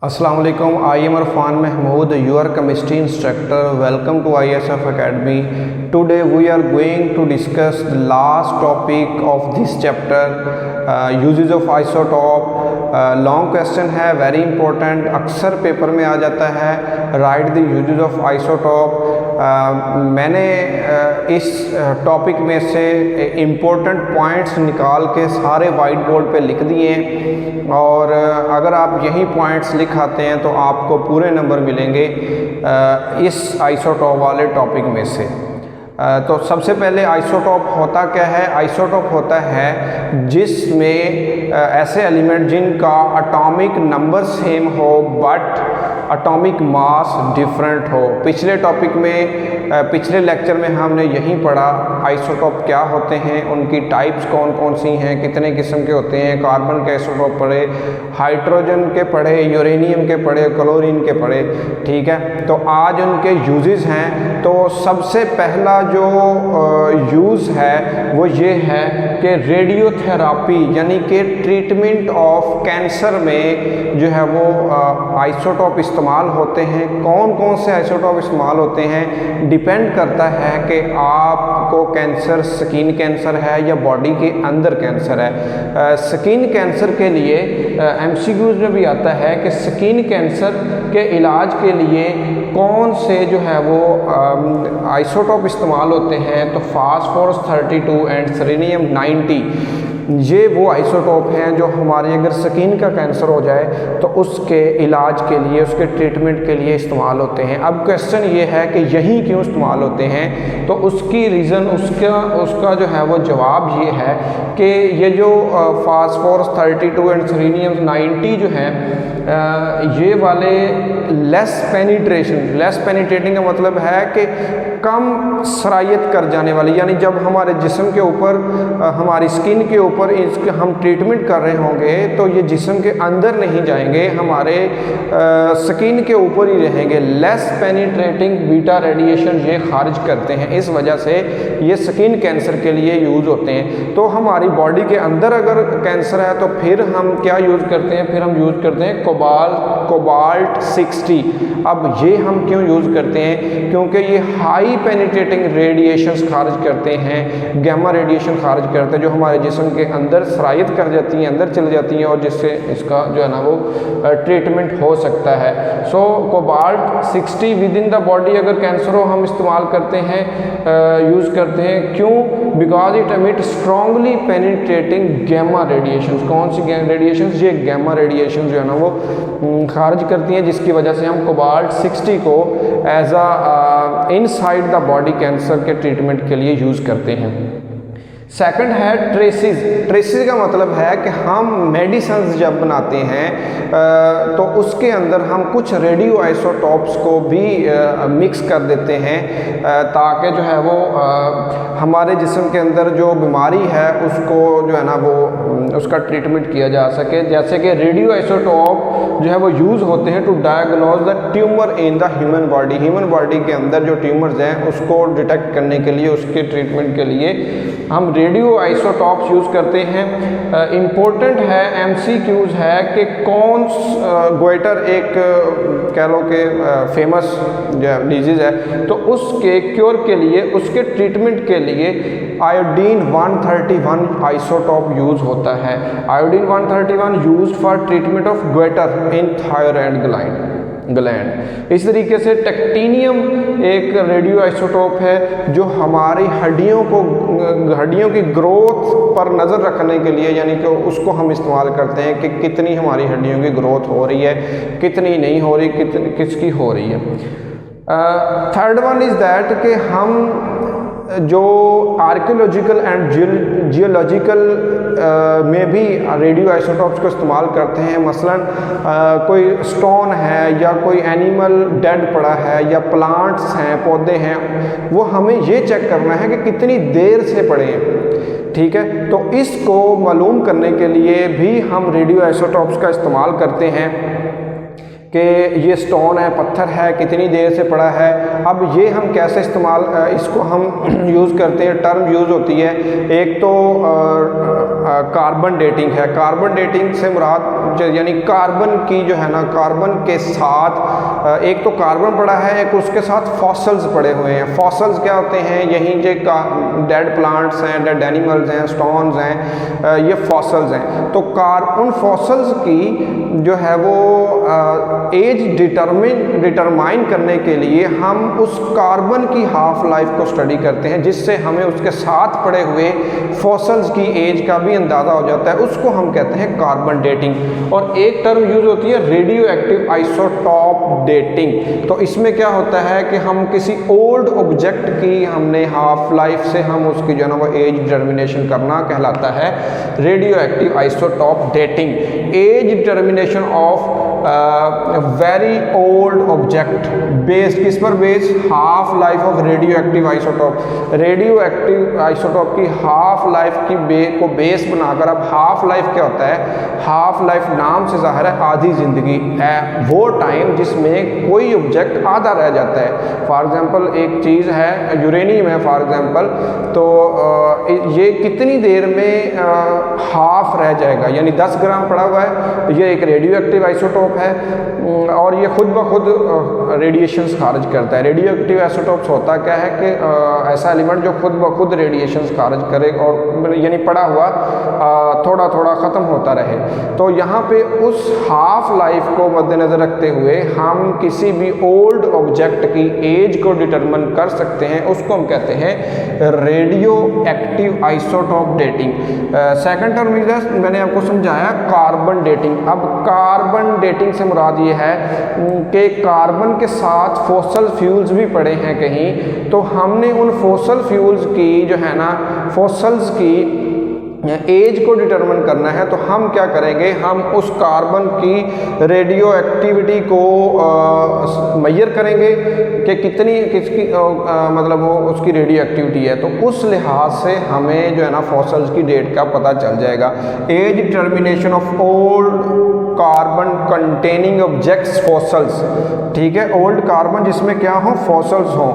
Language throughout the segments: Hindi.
अस्सलाम वालेकुम, I am Arfan Mahmood, your chemistry instructor. Welcome to ISF Academy. Today we are going to discuss the last topic of this chapter, uses of isotope. Long question है, वेरी इंपॉर्टेंट, अक्सर पेपर में आ जाता है। Right the uses of isotope. मैंने इस टॉपिक में से इम्पोर्टेंट पॉइंट्स निकाल के सारे वाइट बोर्ड पे लिख दिए हैं, और अगर आप यही पॉइंट्स लिख आते हैं तो आपको पूरे नंबर मिलेंगे इस आइसोटोप वाले टॉपिक में से। तो सबसे पहले आइसोटोप होता क्या है? आइसोटोप होता है जिसमें ऐसे एलिमेंट जिनका एटॉमिक नंबर सेम हो बट एटॉमिक मास डिफरेंट हो। पिछले टॉपिक में पिछले लेक्चर में हमने यही पढ़ा आइसोटोप क्या होते हैं, उनकी टाइप्स कौन कौन सी हैं, कितने किस्म के होते हैं। कार्बन के आइसोटोप पढ़े, हाइड्रोजन के पढ़े, यूरेनियम के पढ़े, क्लोरीन के पढ़े। ठीक है, तो आज उनके यूजेस हैं। तो सबसे पहला जो यूज़ है वो ये है कि रेडियोथेरापी यानी कि ट्रीटमेंट ऑफ कैंसर में जो है वो आइसोटोप इस्तेमाल होते हैं। कौन कौन से आइसोटोप इस्तेमाल होते हैं डिपेंड करता है कि आपको कैंसर स्किन कैंसर है या बॉडी के अंदर कैंसर है। स्किन कैंसर के लिए MCQs में भी आता है कि स्किन कैंसर के इलाज के लिए कौन से जो है वो आइसोटोप इस्तेमाल होते हैं। तो फास्फोरस 32 एंड सेलेनियम 90 ये वो आइसोटोप हैं जो हमारे अगर स्किन का कैंसर हो जाए तो उसके इलाज के लिए, उसके ट्रीटमेंट के लिए इस्तेमाल होते हैं। अब क्वेश्चन ये है कि यही क्यों इस्तेमाल होते हैं, तो उसकी रीज़न उसका जो है वो जवाब ये है कि ये जो फास्फोरस 32 एंड सेलेनियम 90 जो हैं ये वाले लेस पेनिट्रेटिंग का मतलब है कि कम सरायत कर जाने वाली, यानी जब हमारे जिस्म के ऊपर हमारी स्किन के ऊपर इसके हम ट्रीटमेंट कर रहे होंगे तो ये जिस्म के अंदर नहीं जाएंगे, हमारे स्किन के ऊपर ही रहेंगे। लेस पेनिट्रेटिंग बीटा रेडिएशन ये खारिज करते हैं, इस वजह से ये स्किन कैंसर के लिए यूज़ होते हैं। तो हमारी बॉडी के अंदर अगर कैंसर है तो फिर हम क्या यूज़ करते हैं? फिर हम यूज़ करते हैं कोबाल्ट 60। अब ये हम क्यों यूज़ करते हैं? क्योंकि ये हाई पेनिट्रेटिंग रेडिएशंस खारिज करते हैं, गैमा रेडिएशन खारिज करते हैं जो हमारे जिस्म के अंदर सरायत कर जाती हैं, अंदर चली जाती हैं, और जिससे इसका जो है ना वो ट्रीटमेंट हो सकता है। So cobalt 60 within the body अगर कैंसर हो हम इस्तेमाल करते हैं, यूज़ करते हैं। क्यों? Because it emit strongly penetrating gamma radiations. कौन सी रेडिएशंस? ये गैमा रेडिएशन जो है ना वो खारिज करती हैं, जिसकी वजह से हम कोबाल्ट 60 को as a inside the body cancer के ट्रीटमेंट के लिए यूज़ करते हैं। सेकंड है ट्रेसिस का मतलब है कि हम मेडिसिन जब बनाते हैं तो उसके अंदर हम कुछ रेडियो आइसोटोप्स को भी मिक्स कर देते हैं ताकि जो है वो हमारे जिस्म के अंदर जो बीमारी है उसको जो है ना वो उसका ट्रीटमेंट किया जा सके। जैसे कि रेडियो आइसोटोप जो है वो यूज़ होते हैं to diagnose the tumour in the human body के अंदर जो ट्यूमर्स हैं उसको डिटेक्ट करने के लिए, उसके ट्रीटमेंट के लिए हम रेडियो आइसोटॉप्स यूज़ करते हैं। इम्पोर्टेंट है, MCQs है कि कौन गोइटर एक कह लो कि फेमस डिजीज़ है, तो उसके क्योर के लिए, उसके ट्रीटमेंट के लिए आयोडीन 131 आइसोटॉप यूज़ होता है। Iodine 131 used for treatment of goitre in thyroid gland. इस तरीके से टेक्टिनियम एक रेडियो आइसोटोप है जो हमारी हड्डियों की ग्रोथ पर नज़र रखने के लिए, यानी कि उसको हम इस्तेमाल करते हैं कि कितनी हमारी हड्डियों की ग्रोथ हो रही है, कितनी नहीं हो रही, किसकी हो रही है। थर्ड वन इज़ दैट कि हम जो आर्कियोलॉजिकल एंड जियोलॉजिकल में भी रेडियो आइसोटोप्स को इस्तेमाल करते हैं। मसलन कोई स्टोन है या कोई एनिमल डेड पड़ा है या प्लांट्स हैं, पौधे हैं, वो हमें ये चेक करना है कि कितनी देर से पड़े हैं। ठीक है, तो इसको मालूम करने के लिए भी हम रेडियो आइसोटोप्स का इस्तेमाल करते हैं कि ये स्टोन है, पत्थर है, कितनी देर से पड़ा है। अब ये हम कैसे इस्तेमाल इसको हम यूज़ करते हैं, टर्म यूज़ होती है। एक तो कार्बन डेटिंग है। कार्बन डेटिंग से मुराद यानी कार्बन की जो है ना, कार्बन के साथ एक तो कार्बन पड़ा है, एक उसके साथ फॉसल्स पड़े हुए हैं। फॉसल्स क्या होते हैं? यहीं जो डेड प्लांट्स हैं, डेड एनिमल्स हैं, स्टोन्स हैं, ये फॉसल्स हैं। तो उन फॉसल्स की जो है वो एज डिटरमाइन करने के लिए हम उस कार्बन की हाफ लाइफ को स्टडी करते हैं, जिससे हमें उसके साथ पड़े हुए फॉसल्स की एज का भी अंदाज़ा हो जाता है। उसको हम कहते हैं कार्बन डेटिंग। और एक टर्म यूज होती है रेडियो एक्टिव आइसोटॉप डेटिंग। तो इसमें क्या होता है कि हम किसी ओल्ड ऑब्जेक्ट की हमने हाफ लाइफ से हम उसकी जो है ना वो एज डिटर्मिनेशन करना कहलाता है radio active isotope dating. Age determination of very old object based किस पर? Based half life of radio active isotope. Radio active isotope की हाफ लाइफ की को बेस बनाकर, अब हाफ लाइफ क्या होता है? हाफ लाइफ नाम से ज़ाहिर है आधी ज़िंदगी है, वो टाइम जिसमें कोई ऑब्जेक्ट आधा रह जाता है। फॉर एग्जांपल एक चीज़ है यूरेनियम है फॉर एग्जांपल, तो ये कितनी देर में हाफ रह जाएगा, यानी 10 ग्राम पड़ा हुआ है, ये एक रेडियो एक्टिव आइसोटॉप है और ये खुद ब खुद रेडिएशंस खारिज करता है। रेडियो एक्टिव आइसोटॉप्स होता क्या है कि ऐसा एलिमेंट जो खुद ब खुद रेडिएशंस खारिज करे और यानी पड़ा हुआ थोड़ा थोड़ा ख़त्म होता रहे। तो यहाँ पे उस हाफ लाइफ को मद्देनज़र रखते हुए हम किसी भी ओल्ड ऑब्जेक्ट की एज को डिटरमिन कर सकते हैं, उसको हम कहते हैं radio active isotope dating. Second term मैंने आपको समझाया कार्बन डेटिंग। अब कार्बन डेटिंग से मुराद ये है कि कार्बन के साथ फॉसल फ्यूल्स भी पड़े हैं कहीं, तो हमने उन फॉसल फ्यूल्स की जो है ना, फॉसल्स की एज को डिटरमिन करना है। तो हम क्या करेंगे? हम उस कार्बन की रेडियो एक्टिविटी को मेजर करेंगे कि किसकी मतलब वो उसकी रेडियो एक्टिविटी है। तो उस लिहाज से हमें जो है ना फॉसल्स की डेट का पता चल जाएगा। Age determination of old carbon containing objects fossils, ठीक है, ओल्ड कार्बन जिसमें क्या हो? फॉसल्स हो,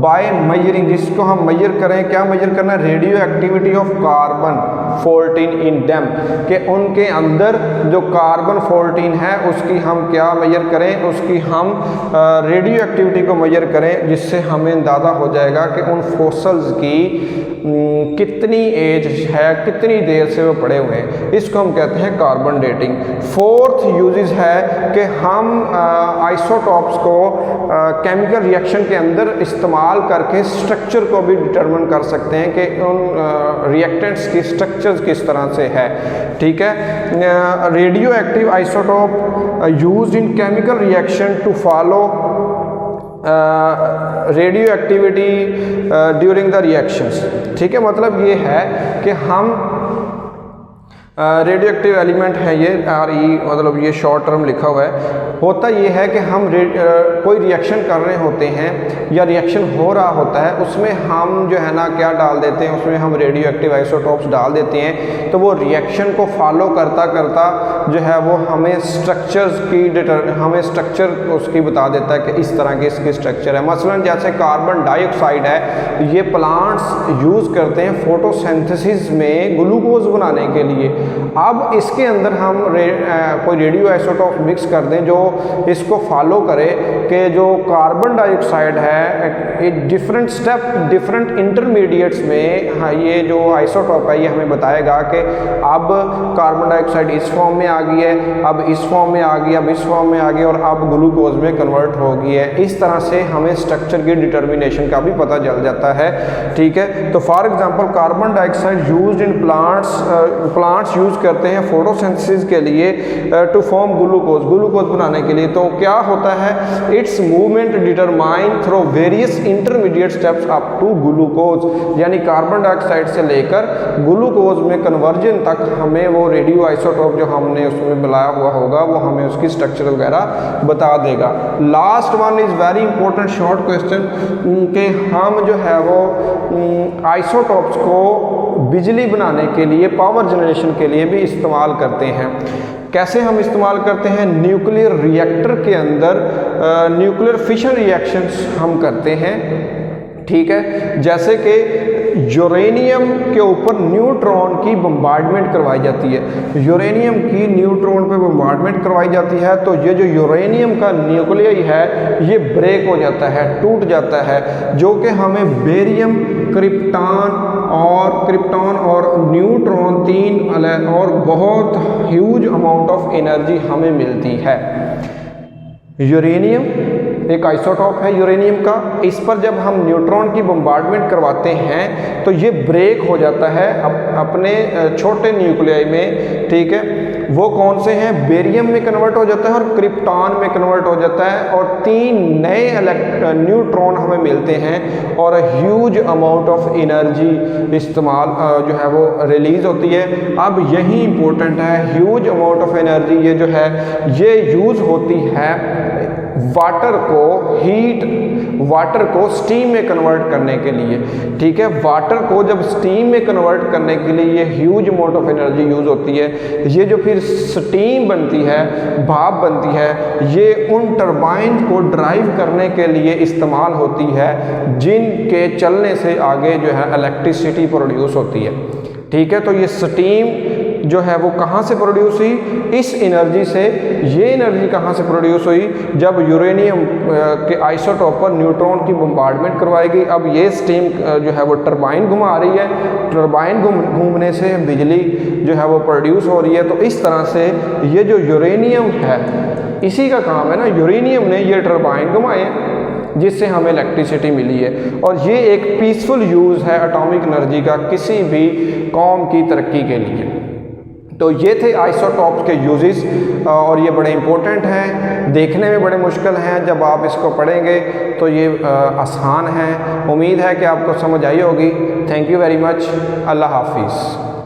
बाय मेजरिंग, जिसको हम मेजर करें। क्या मेजर करना? Radio activity of carbon 14 in them, कि उनके अंदर जो कार्बन 14 है उसकी हम क्या मेजर करें? उसकी हम रेडियो एक्टिविटी को मेजर करें, जिससे हमें अंदाज़ा हो जाएगा कि उन फॉसल्स की कितनी एज है, कितनी देर से वो पड़े हुए हैं। इसको हम कहते हैं कार्बन डेटिंग। फोर्थ यूजेस है कि हम आइसोटॉप्स को केमिकल रिएक्शन के अंदर इस्तेमाल करके स्ट्रक्चर को भी डिटरमिन कर सकते हैं कि उन रिएक्टेंट्स की स्ट्रक्चर्स किस तरह से है, ठीक है। Radio active isotope used in chemical reaction to follow radio activity during the reactions, ठीक है। मतलब ये है कि हम रेडियो एक्टिव एलिमेंट है ये मतलब ये शॉर्ट टर्म लिखा हुआ है। होता ये है कि हम कोई रिएक्शन कर रहे होते हैं या रिएक्शन हो रहा होता है, उसमें हम जो है ना क्या डाल देते हैं? उसमें हम रेडियो एक्टिव आइसोटॉप्स डाल देते हैं। तो वो रिएक्शन को फॉलो करता करता जो है वो हमें स्ट्रक्चर्स की हमें स्ट्रक्चर उसकी बता देता है कि इस तरह की इसकी स्ट्रक्चर है। मसलन जैसे कार्बन डाइऑक्साइड है, ये प्लांट्स यूज़ करते हैं फोटोसिंथेसिस में ग्लूकोज बनाने के लिए। अब इसके अंदर हम कोई रेडियो आइसोटॉप मिक्स कर दें जो इसको फॉलो करे कि जो कार्बन डाइऑक्साइड है डिफरेंट स्टेप डिफरेंट इंटरमीडिएट्स में, हाँ, ये जो आइसोटॉप है ये हमें बताएगा कि अब कार्बन डाइऑक्साइड इस फॉर्म में आ गई है, अब इस फॉर्म में आ गई, अब इस फॉर्म में आ गई और अब ग्लूकोज में कन्वर्ट हो गई है। इस तरह से हमें स्ट्रक्चर की डिटर्मिनेशन का भी पता चल जाता है, ठीक है। तो for example carbon dioxide used in plants use करते हैं फोटोसिंथेसिस के लिए टू फॉर्म ग्लूकोज बनाने के लिए। तो क्या होता है? Its movement determine through various intermediate steps up to glucose, यानी कार्बन डाइऑक्साइड से लेकर ग्लूकोज में कन्वर्जन तक हमें वो रेडियो आइसोटॉप जो हमने उसमें मिलाया हुआ होगा वो हमें उसकी स्ट्रक्चर वगैरह बता देगा। Last one is very important short question कि हम जो है वो आइसोटॉप्स को बिजली बनाने के लिए, पावर जनरेशन के लिए भी इस्तेमाल करते हैं। कैसे हम इस्तेमाल करते हैं? न्यूक्लियर रिएक्टर के अंदर न्यूक्लियर फिशन रिएक्शंस हम करते हैं, ठीक है। जैसे कि यूरेनियम के ऊपर न्यूट्रॉन की बम्बार्डमेंट करवाई जाती है, यूरेनियम की न्यूट्रॉन पे बम्बार्डमेंट करवाई जाती है, तो ये जो यूरेनियम का न्यूक्लियस है ये ब्रेक हो जाता है, टूट जाता है, जो कि हमें बेरियम, क्रिप्टॉन और न्यूट्रॉन तीन और बहुत ह्यूज अमाउंट ऑफ एनर्जी हमें मिलती है। यूरेनियम एक आइसोटॉप है यूरेनियम का, इस पर जब हम न्यूट्रॉन की बम्बार्डमेंट करवाते हैं तो ये ब्रेक हो जाता है अपने छोटे न्यूक्लियाई में, ठीक है। वो कौन से हैं? बेरियम में कन्वर्ट हो जाता है और क्रिप्टॉन में कन्वर्ट हो जाता है, और 3 नए न्यूट्रॉन हमें मिलते हैं और ह्यूज अमाउंट ऑफ एनर्जी इस्तेमाल जो है वो रिलीज होती है। अब यही इंपॉर्टेंट है, ह्यूज अमाउंट ऑफ एनर्जी ये जो है ये यूज़ होती है वाटर को स्टीम में कन्वर्ट करने के लिए, ठीक है। वाटर को जब स्टीम में कन्वर्ट करने के लिए ये huge amount of energy use होती है। ये जो फिर स्टीम बनती है, भाप बनती है, ये उन टरबाइन को ड्राइव करने के लिए इस्तेमाल होती है जिनके चलने से आगे जो है इलेक्ट्रिसिटी प्रोड्यूस होती है, ठीक है। तो ये स्टीम जो है वो कहाँ से प्रोड्यूस हुई? इस एनर्जी से। ये एनर्जी कहाँ से प्रोड्यूस हुई? जब यूरेनियम के आइसोटॉप पर न्यूट्रॉन की बम्बार्डमेंट करवाएगी। अब ये स्टीम जो है वो टरबाइन घुमा रही है, टरबाइन घूमने से बिजली जो है वो प्रोड्यूस हो रही है। तो इस तरह से ये जो यूरेनियम है इसी का काम है ना, यूरेनियम ने ये टरबाइन घुमाए जिससे हमें इलेक्ट्रिसिटी मिली है। और ये एक पीसफुल यूज़ है एटॉमिक एनर्जी का किसी भी कौम की तरक्की के लिए। तो ये थे आइसोटॉप्स के यूजेस, और ये बड़े इंपॉर्टेंट हैं, देखने में बड़े मुश्किल हैं, जब आप इसको पढ़ेंगे तो ये आसान हैं। उम्मीद है कि आपको समझ आई होगी। Thank you very much. अल्लाह हाफिज़।